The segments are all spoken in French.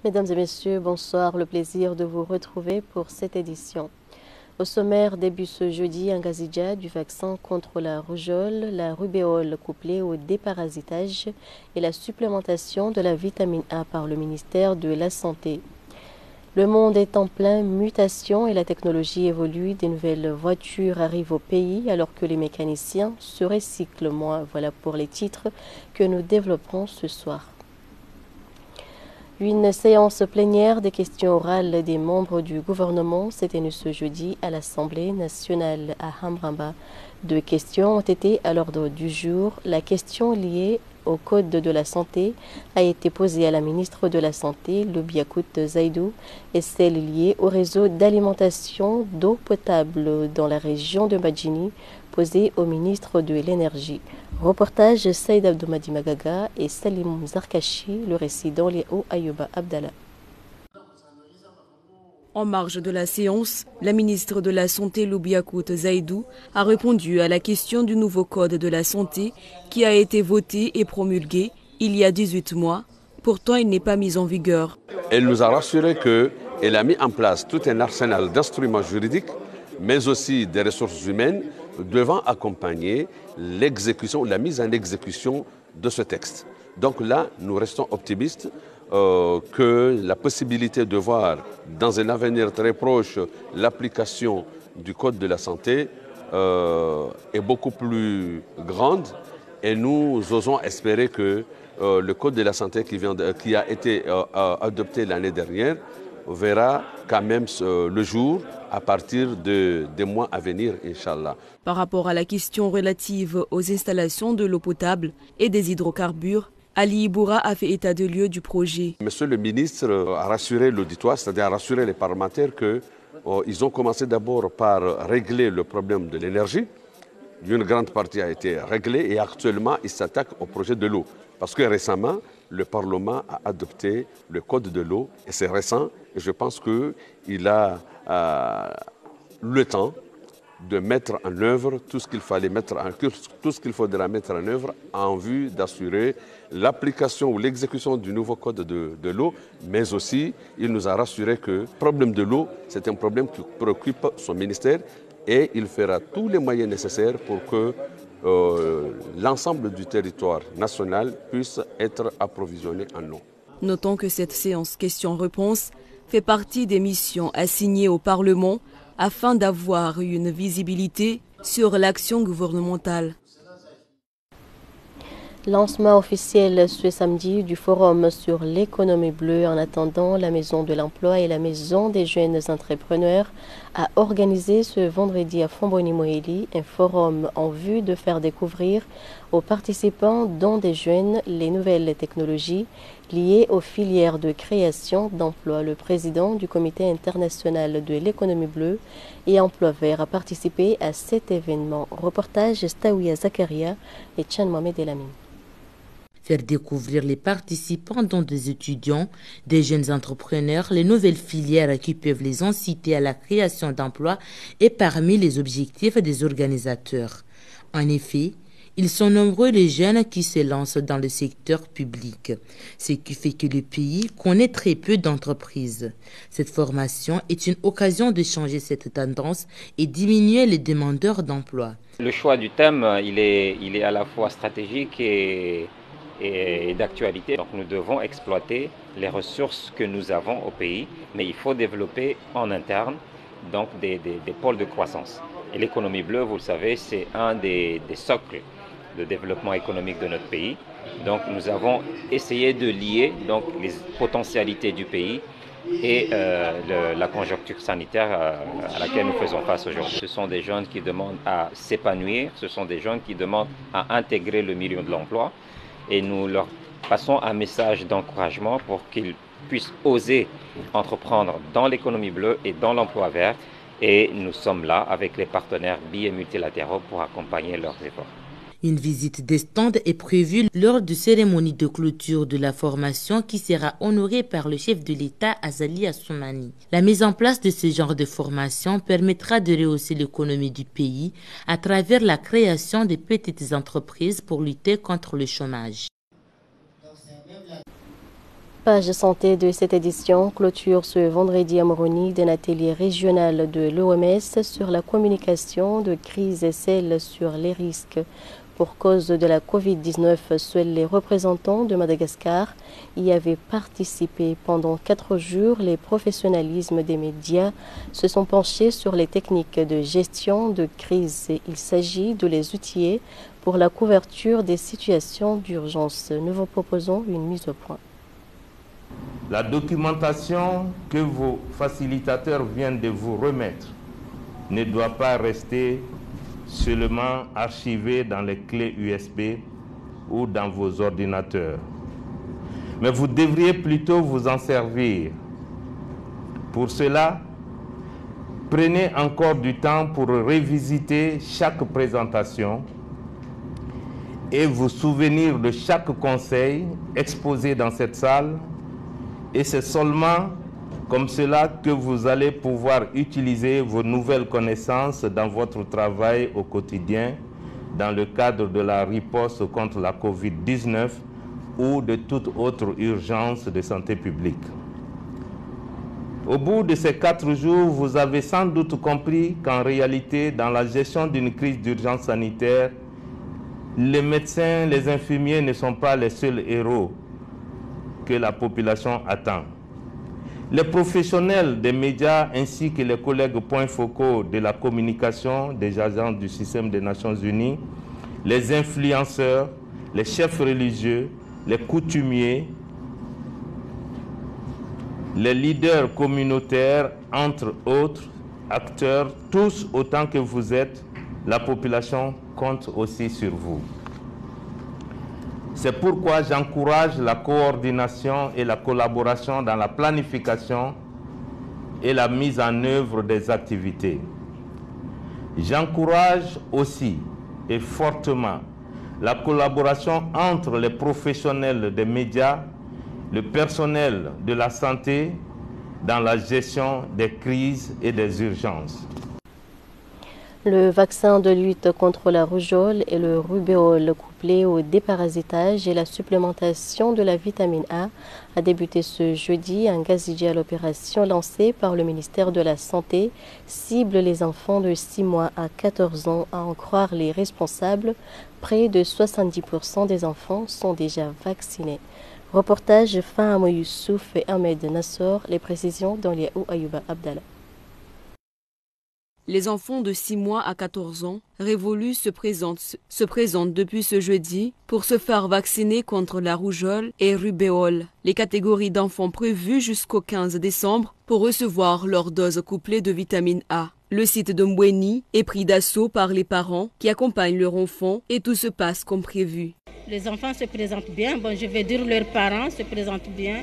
Mesdames et messieurs, bonsoir. Le plaisir de vous retrouver pour cette édition. Au sommaire, début ce jeudi, un gazidja du vaccin contre la rougeole, la rubéole couplée au déparasitage et la supplémentation de la vitamine A par le ministère de la Santé. Le monde est en pleine mutation et la technologie évolue. Des nouvelles voitures arrivent au pays alors que les mécaniciens se recyclent moins. Voilà pour les titres que nous développerons ce soir. Une séance plénière des questions orales des membres du gouvernement s'est tenue ce jeudi à l'Assemblée nationale à Hamramba. Deux questions ont été à l'ordre du jour. La question liée au Code de la santé a été posée à la ministre de la Santé, Loubiakout Zaïdou, et celle liée au réseau d'alimentation d'eau potable dans la région de Badjini, posée au ministre de l'Énergie. Reportage Saïd Abdoumadi Magaga et Salim Zarkachi, le résident Léo Ayouba Abdallah. En marge de la séance, la ministre de la Santé Loubiakout Zaïdou a répondu à la question du nouveau code de la santé qui a été voté et promulgué il y a 18 mois. Pourtant, il n'est pas mis en vigueur. Elle nous a rassuré qu'elle a mis en place tout un arsenal d'instruments juridiques, mais aussi des ressources humaines devant accompagner l'exécution, la mise en exécution de ce texte. Donc là, nous restons optimistes que la possibilité de voir dans un avenir très proche l'application du Code de la santé est beaucoup plus grande et nous osons espérer que le Code de la santé qui a été adopté l'année dernière verra quand même le jour à partir des mois à venir, Inch'Allah. Par rapport à la question relative aux installations de l'eau potable et des hydrocarbures, Ali Iboura a fait état de lieu du projet. Monsieur le ministre a rassuré l'auditoire, c'est-à-dire a rassuré les parlementaires qu'ils ont commencé d'abord par régler le problème de l'énergie. Une grande partie a été réglée et actuellement, ils s'attaquent au projet de l'eau. Parce que récemment, le Parlement a adopté le Code de l'eau et c'est récent. Et je pense qu'il a le temps de mettre en œuvre tout ce qu'il faudra mettre en œuvre en vue d'assurer l'application ou l'exécution du nouveau code de l'eau, mais aussi il nous a rassuré que le problème de l'eau, c'est un problème qui préoccupe son ministère et il fera tous les moyens nécessaires pour que l'ensemble du territoire national puisse être approvisionné en eau. Notons que cette séance questions-réponses fait partie des missions assignées au Parlement afin d'avoir une visibilité sur l'action gouvernementale. Lancement officiel ce samedi du forum sur l'économie bleue. En attendant, la Maison de l'Emploi et la Maison des jeunes entrepreneurs a organisé ce vendredi à Fomboni-Moéli un forum en vue de faire découvrir aux participants, dont des jeunes, les nouvelles technologies liées aux filières de création d'emplois. Le président du Comité international de l'économie bleue et Emploi vert a participé à cet événement. Reportage Staouia Zakaria et Tchan Mohamed Elamine. Faire découvrir les participants, dont des étudiants, des jeunes entrepreneurs, les nouvelles filières qui peuvent les inciter à la création d'emplois est parmi les objectifs des organisateurs. En effet, ils sont nombreux les jeunes qui se lancent dans le secteur public, ce qui fait que le pays connaît très peu d'entreprises. Cette formation est une occasion de changer cette tendance et diminuer les demandeurs d'emploi. Le choix du thème, il est à la fois stratégique et d'actualité. Donc nous devons exploiter les ressources que nous avons au pays, mais il faut développer en interne donc des pôles de croissance. Et l'économie bleue, vous le savez, c'est un des socles de développement économique de notre pays. Donc nous avons essayé de lier donc, les potentialités du pays et la conjoncture sanitaire à laquelle nous faisons face aujourd'hui. Ce sont des jeunes qui demandent à s'épanouir, ce sont des jeunes qui demandent à intégrer le milieu de l'emploi. Et nous leur passons un message d'encouragement pour qu'ils puissent oser entreprendre dans l'économie bleue et dans l'emploi vert. Et nous sommes là avec les partenaires bi- et multilatéraux pour accompagner leurs efforts. Une visite des stands est prévue lors de cérémonie de clôture de la formation qui sera honorée par le chef de l'État Azali Assoumani. La mise en place de ce genre de formation permettra de rehausser l'économie du pays à travers la création de petites entreprises pour lutter contre le chômage. Page santé de cette édition clôture ce vendredi à Moroni d'un atelier régional de l'OMS sur la communication de crise et celle sur les risques. Pour cause de la Covid-19, seuls les représentants de Madagascar y avaient participé. Pendant 4 jours, les professionnalismes des médias se sont penchés sur les techniques de gestion de crise. Il s'agit de les outiller pour la couverture des situations d'urgence. Nous vous proposons une mise au point. La documentation que vos facilitateurs viennent de vous remettre ne doit pas rester seulement archivée dans les clés USB ou dans vos ordinateurs. Mais vous devriez plutôt vous en servir. Pour cela, prenez encore du temps pour revisiter chaque présentation et vous souvenir de chaque conseil exposé dans cette salle. Et c'est seulement comme cela que vous allez pouvoir utiliser vos nouvelles connaissances dans votre travail au quotidien, dans le cadre de la riposte contre la Covid-19 ou de toute autre urgence de santé publique. Au bout de ces 4 jours, vous avez sans doute compris qu'en réalité, dans la gestion d'une crise d'urgence sanitaire, les médecins, les infirmiers ne sont pas les seuls héros que la population attend. Les professionnels des médias ainsi que les collègues points focaux de la communication des agents du système des Nations Unies, les influenceurs, les chefs religieux, les coutumiers, les leaders communautaires, entre autres acteurs, tous autant que vous êtes, la population compte aussi sur vous. C'est pourquoi j'encourage la coordination et la collaboration dans la planification et la mise en œuvre des activités. J'encourage aussi et fortement la collaboration entre les professionnels des médias, le personnel de la santé dans la gestion des crises et des urgences. Le vaccin de lutte contre la rougeole et le rubéole couplé au déparasitage et la supplémentation de la vitamine A a débuté ce jeudi. Un gazidji à l'opération lancée par le ministère de la Santé cible les enfants de 6 mois à 14 ans. À en croire les responsables, près de 70% des enfants sont déjà vaccinés. Reportage Faham Youssouf et Ahmed Nassor, les précisions dans les Ayouba Abdallah. Les enfants de 6 mois à 14 ans révolus se présentent depuis ce jeudi pour se faire vacciner contre la rougeole et rubéole. Les catégories d'enfants prévues jusqu'au 15 décembre pour recevoir leur dose couplée de vitamine A. Le site de Mbweni est pris d'assaut par les parents qui accompagnent leur enfant et tout se passe comme prévu. Les enfants se présentent bien, je vais dire leurs parents se présentent bien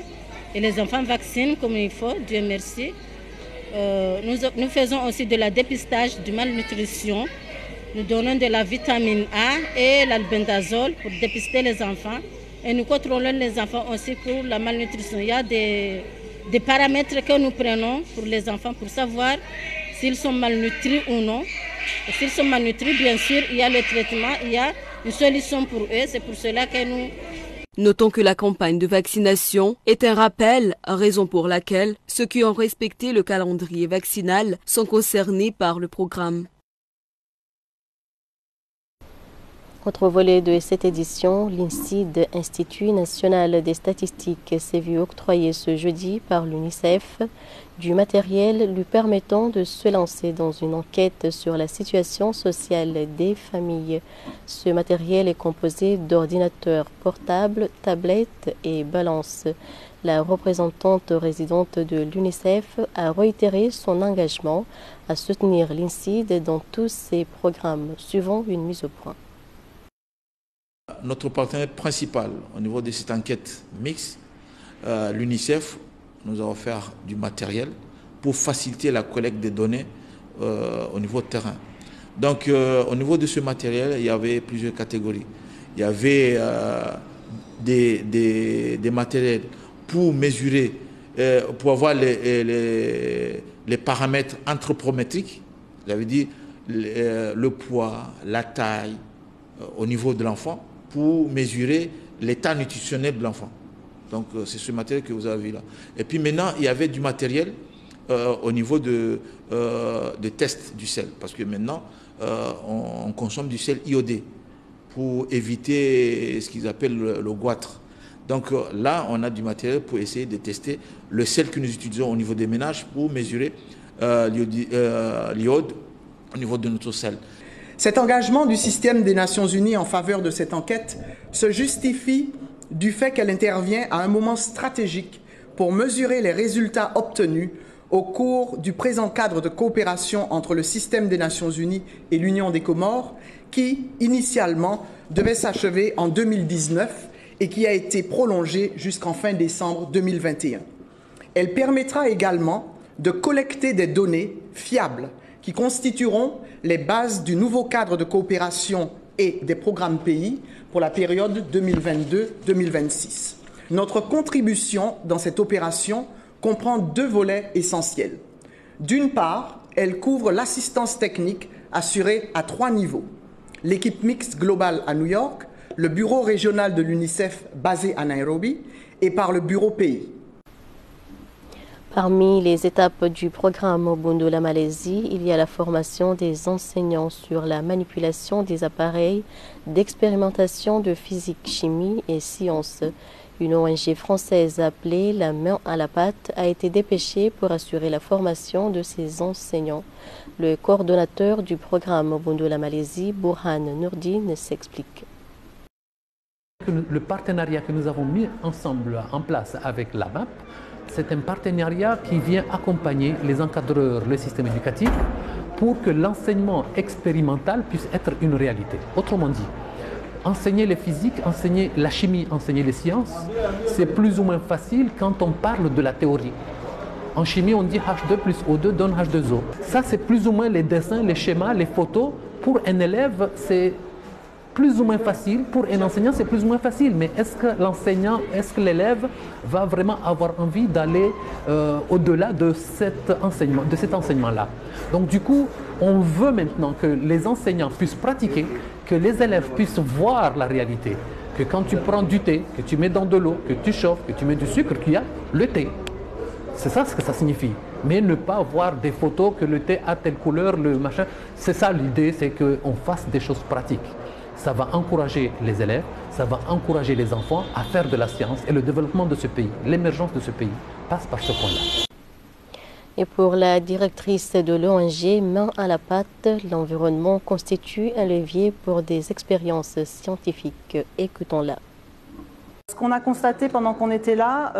et les enfants vaccinent comme il faut, Dieu merci. Nous faisons aussi de la dépistage de malnutrition. Nous donnons de la vitamine A et l'albendazole pour dépister les enfants. Et nous contrôlons les enfants aussi pour la malnutrition. Il y a des paramètres que nous prenons pour les enfants pour savoir s'ils sont malnutris ou non. Et s'ils sont malnutris, bien sûr, il y a le traitement, il y a une solution pour eux. C'est pour cela que nous... Notons que la campagne de vaccination est un rappel, raison pour laquelle ceux qui ont respecté le calendrier vaccinal sont concernés par le programme. Autre volet de cette édition, l'INSEAD, Institut national des statistiques, s'est vu octroyer ce jeudi par l'UNICEF du matériel lui permettant de se lancer dans une enquête sur la situation sociale des familles. Ce matériel est composé d'ordinateurs portables, tablettes et balances. La représentante résidente de l'UNICEF a réitéré son engagement à soutenir l'INSEAD dans tous ses programmes, suivant une mise au point. Notre partenaire principal au niveau de cette enquête mixte, l'UNICEF, nous a offert du matériel pour faciliter la collecte des données au niveau de terrain. Donc au niveau de ce matériel, il y avait plusieurs catégories. Il y avait des matériels pour mesurer, pour avoir les paramètres anthropométriques, ça veut dire le poids, la taille au niveau de l'enfant, pour mesurer l'état nutritionnel de l'enfant. Donc c'est ce matériel que vous avez vu là. Et puis maintenant, il y avait du matériel au niveau de test du sel. Parce que maintenant, on consomme du sel iodé pour éviter ce qu'ils appellent le goitre. Donc là, on a du matériel pour essayer de tester le sel que nous utilisons au niveau des ménages pour mesurer l'iode au niveau de notre sel. Cet engagement du système des Nations Unies en faveur de cette enquête se justifie du fait qu'elle intervient à un moment stratégique pour mesurer les résultats obtenus au cours du présent cadre de coopération entre le système des Nations Unies et l'Union des Comores, qui, initialement, devait s'achever en 2019 et qui a été prolongé jusqu'en fin décembre 2021. Elle permettra également de collecter des données fiables qui constitueront les bases du nouveau cadre de coopération et des programmes pays pour la période 2022-2026. Notre contribution dans cette opération comprend deux volets essentiels. D'une part, elle couvre l'assistance technique assurée à 3 niveaux. L'équipe mixte globale à New York, le bureau régional de l'UNICEF basé à Nairobi et par le bureau pays. Parmi les étapes du programme Ubuntu la Malaisie, il y a la formation des enseignants sur la manipulation des appareils d'expérimentation de physique, chimie et sciences. Une ONG française appelée La Main à la Pâte a été dépêchée pour assurer la formation de ces enseignants. Le coordonnateur du programme Ubuntu la Malaisie, Burhan Nourdine, s'explique. Le partenariat que nous avons mis ensemble en place avec la MAP, c'est un partenariat qui vient accompagner les encadreurs, le système éducatif, pour que l'enseignement expérimental puisse être une réalité. Autrement dit, enseigner les physiques, enseigner la chimie, enseigner les sciences, c'est plus ou moins facile quand on parle de la théorie. En chimie, on dit H2 plus O2 donne H2O. Ça, c'est plus ou moins les dessins, les schémas, les photos. Pour un élève, c'est plus ou moins facile. Pour un enseignant, c'est plus ou moins facile. Mais est-ce que l'enseignant, est-ce que l'élève va vraiment avoir envie d'aller au-delà de cet enseignement-là? Donc du coup, on veut maintenant que les enseignants puissent pratiquer, que les élèves puissent voir la réalité. Que quand tu prends du thé, que tu mets dans de l'eau, que tu chauffes, que tu mets du sucre, qu'il y a le thé. C'est ça ce que ça signifie. Mais ne pas voir des photos que le thé a telle couleur, le machin. C'est ça l'idée, c'est qu'on fasse des choses pratiques. Ça va encourager les élèves, ça va encourager les enfants à faire de la science et le développement de ce pays, l'émergence de ce pays passe par ce point-là. Et pour la directrice de l'ONG Main à la Pâte, l'environnement constitue un levier pour des expériences scientifiques. Écoutons-la. Ce qu'on a constaté pendant qu'on était là,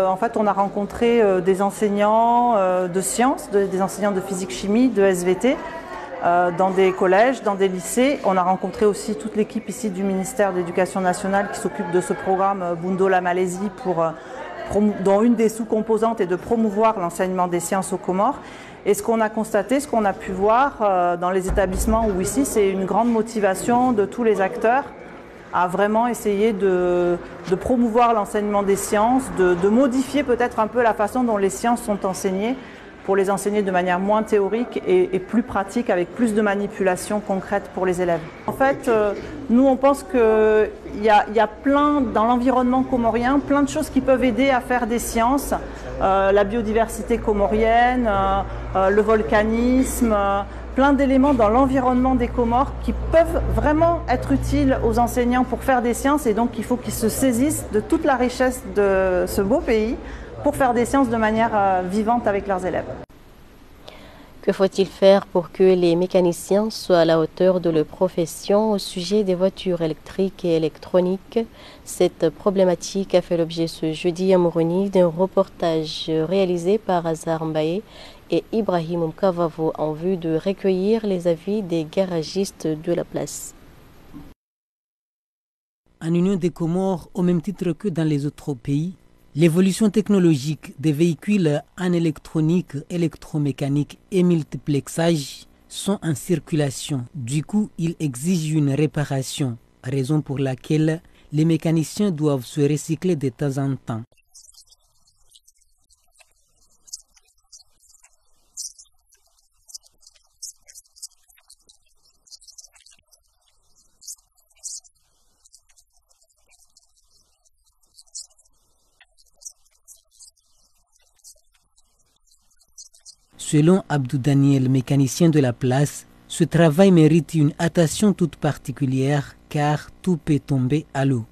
en fait, on a rencontré des enseignants de sciences, des enseignants de physique-chimie, de SVT, dans des collèges, dans des lycées. On a rencontré aussi toute l'équipe ici du ministère de l'Éducation nationale qui s'occupe de ce programme Ubuntu la Malaisie, dont une des sous-composantes est de promouvoir l'enseignement des sciences aux Comores. Et ce qu'on a constaté, ce qu'on a pu voir dans les établissements ou ici, c'est une grande motivation de tous les acteurs à vraiment essayer de promouvoir l'enseignement des sciences, de modifier peut-être un peu la façon dont les sciences sont enseignées, pour les enseigner de manière moins théorique et plus pratique, avec plus de manipulation concrète pour les élèves. En fait, nous, on pense qu'il y a plein, dans l'environnement comorien, plein de choses qui peuvent aider à faire des sciences. La biodiversité comorienne, le volcanisme, plein d'éléments dans l'environnement des Comores qui peuvent vraiment être utiles aux enseignants pour faire des sciences, et donc il faut qu'ils se saisissent de toute la richesse de ce beau pays pour faire des sciences de manière vivante avec leurs élèves. Que faut-il faire pour que les mécaniciens soient à la hauteur de leur profession au sujet des voitures électriques et électroniques? Cette problématique a fait l'objet ce jeudi à Moroni d'un reportage réalisé par Azar Mbaye et Ibrahim Mkavavo en vue de recueillir les avis des garagistes de la place. En Union des Comores, au même titre que dans les autres pays, l'évolution technologique des véhicules en électronique, électromécanique et multiplexage sont en circulation. Du coup, ils exigent une réparation, raison pour laquelle les mécaniciens doivent se recycler de temps en temps. Selon Abdou Daniel, mécanicien de la place, ce travail mérite une attention toute particulière car tout peut tomber à l'eau.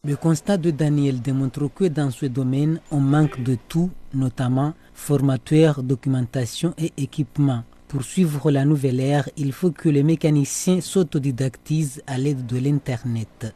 Le constat de Daniel démontre que dans ce domaine, on manque de tout, notamment formateur, documentation et équipement. Pour suivre la nouvelle ère, il faut que les mécaniciens s'autodidactisent à l'aide de l'Internet.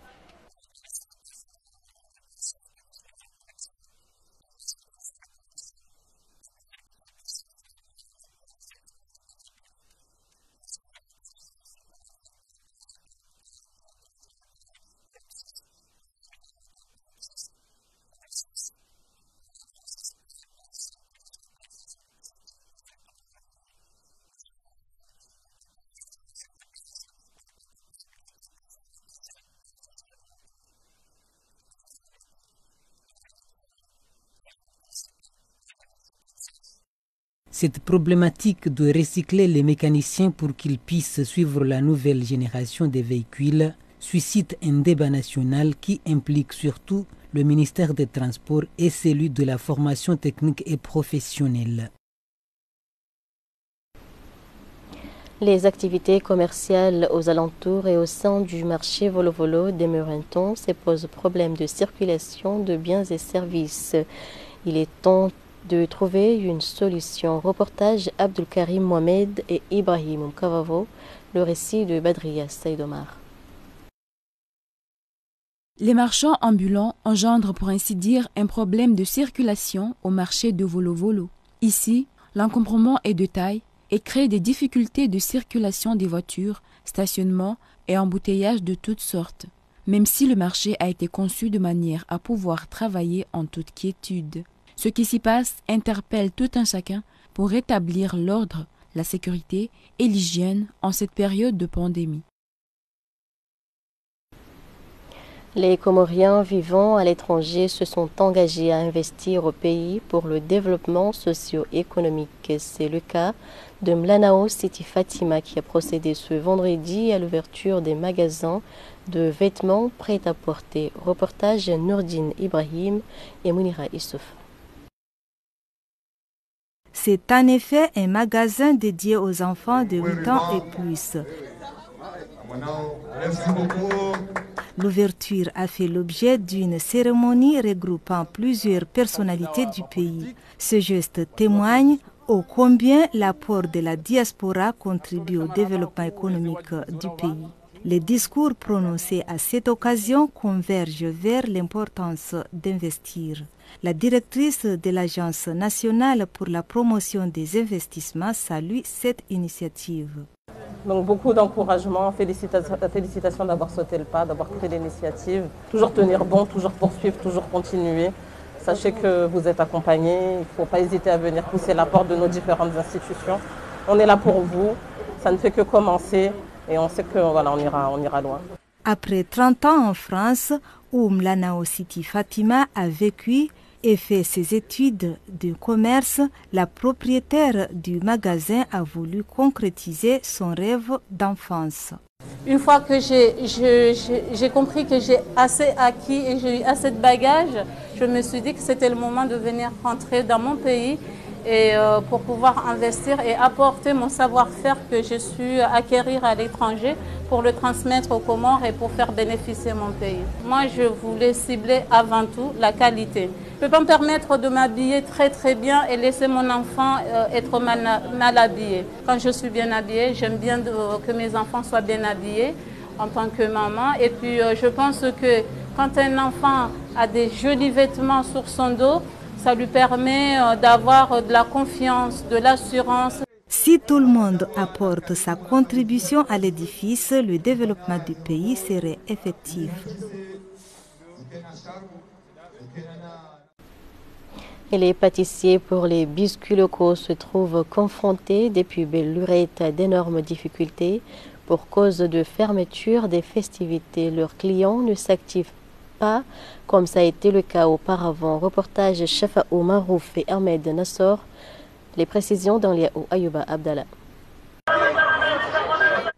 Cette problématique de recycler les mécaniciens pour qu'ils puissent suivre la nouvelle génération des véhicules suscite un débat national qui implique surtout le ministère des Transports et celui de la formation technique et professionnelle. Les activités commerciales aux alentours et au sein du marché Volo-Volo demeurent intenses et posent problème de circulation de biens et services. Il est temps de trouver une solution. Reportage Abdulkarim Mohamed et Ibrahim Mkavavo, le récit de Badria Saïdomar. Les marchands ambulants engendrent pour ainsi dire un problème de circulation au marché de Volo-Volo. Ici, l'encombrement est de taille et crée des difficultés de circulation des voitures, stationnement et embouteillage de toutes sortes, même si le marché a été conçu de manière à pouvoir travailler en toute quiétude. Ce qui s'y passe interpelle tout un chacun pour rétablir l'ordre, la sécurité et l'hygiène en cette période de pandémie. Les Comoriens vivant à l'étranger se sont engagés à investir au pays pour le développement socio-économique. C'est le cas de Mlanao Siti Fatima qui a procédé ce vendredi à l'ouverture des magasins de vêtements prêt-à-porter. Reportage Nourdine Ibrahim et Mounira Issouf. C'est en effet un magasin dédié aux enfants de 8 ans et plus. L'ouverture a fait l'objet d'une cérémonie regroupant plusieurs personnalités du pays. Ce geste témoigne ô combien l'apport de la diaspora contribue au développement économique du pays. Les discours prononcés à cette occasion convergent vers l'importance d'investir. La directrice de l'Agence nationale pour la promotion des investissements salue cette initiative. Donc beaucoup d'encouragement, félicitations d'avoir sauté le pas, d'avoir pris l'initiative. Toujours tenir bon, toujours poursuivre, toujours continuer. Sachez que vous êtes accompagnés, il ne faut pas hésiter à venir pousser la porte de nos différentes institutions. On est là pour vous, ça ne fait que commencer et on sait que voilà, on ira loin. Après 30 ans en France, où Mlanao Siti Fatima a vécu et fait ses études de commerce, la propriétaire du magasin a voulu concrétiser son rêve d'enfance. Une fois que j'ai compris que j'ai assez acquis et j'ai eu assez de bagages, je me suis dit que c'était le moment de venir rentrer dans mon pays et pour pouvoir investir et apporter mon savoir-faire que j'ai su acquérir à l'étranger pour le transmettre aux Comores et pour faire bénéficier mon pays. Moi, je voulais cibler avant tout la qualité. Je ne peux pas me permettre de m'habiller très bien et laisser mon enfant être mal habillé. Quand je suis bien habillée, j'aime bien que mes enfants soient bien habillés en tant que maman. Et puis, je pense que quand un enfant a des jolis vêtements sur son dos, ça lui permet d'avoir de la confiance, de l'assurance. Si tout le monde apporte sa contribution à l'édifice, le développement du pays serait effectif. Et les pâtissiers pour les biscuits locaux se trouvent confrontés depuis belle lurette à d'énormes difficultés pour cause de fermeture des festivités. Leurs clients ne s'activent pas comme ça a été le cas auparavant. Reportage Shafa Marouf et Ahmed Nassor. Les précisions dans Liao Ayouba Abdallah.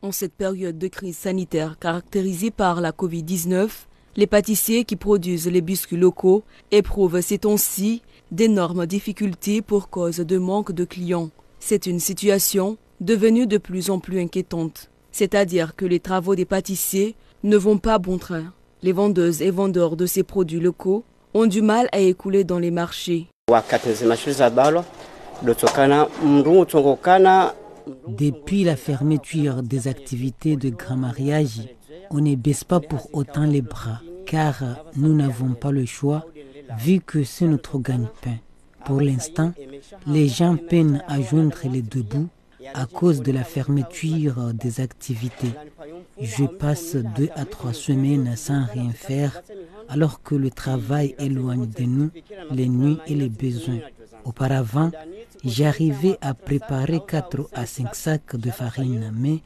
En cette période de crise sanitaire caractérisée par la Covid-19, les pâtissiers qui produisent les biscuits locaux éprouvent ces temps-ci d'énormes difficultés pour cause de manque de clients. C'est une situation devenue de plus en plus inquiétante. C'est-à-dire que les travaux des pâtissiers ne vont pas bon train. Les vendeuses et vendeurs de ces produits locaux ont du mal à écouler dans les marchés. Depuis la fermeture des activités de grand mariage, on ne baisse pas pour autant les bras, car nous n'avons pas le choix, vu que c'est notre gagne-pain. Pour l'instant, les gens peinent à joindre les deux bouts à cause de la fermeture des activités. Je passe 2 à 3 semaines sans rien faire, alors que le travail éloigne de nous les nuits et les besoins. Auparavant, j'arrivais à préparer 4 à 5 sacs de farine, mais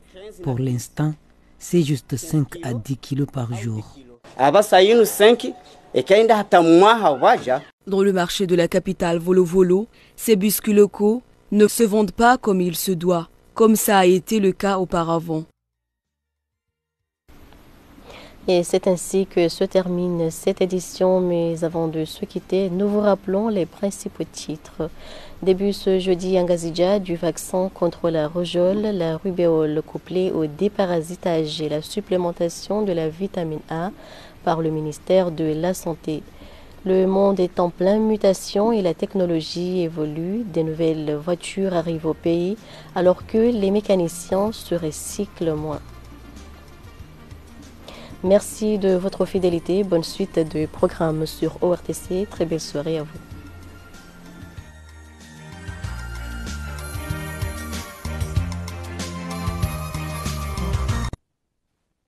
pour l'instant, c'est juste 5 à 10 kilos par jour. Dans le marché de la capitale Volo-Volo, ces biscuits locaux ne se vendent pas comme il se doit, comme ça a été le cas auparavant. Et c'est ainsi que se termine cette édition, mais avant de se quitter, nous vous rappelons les principaux titres. Début ce jeudi en Ngazidja du vaccin contre la rougeole, la rubéole couplée au déparasitage et la supplémentation de la vitamine A par le ministère de la Santé. Le monde est en pleine mutation et la technologie évolue. Des nouvelles voitures arrivent au pays alors que les mécaniciens se recyclent moins. Merci de votre fidélité. Bonne suite de programmes sur ORTC. Très belle soirée à vous.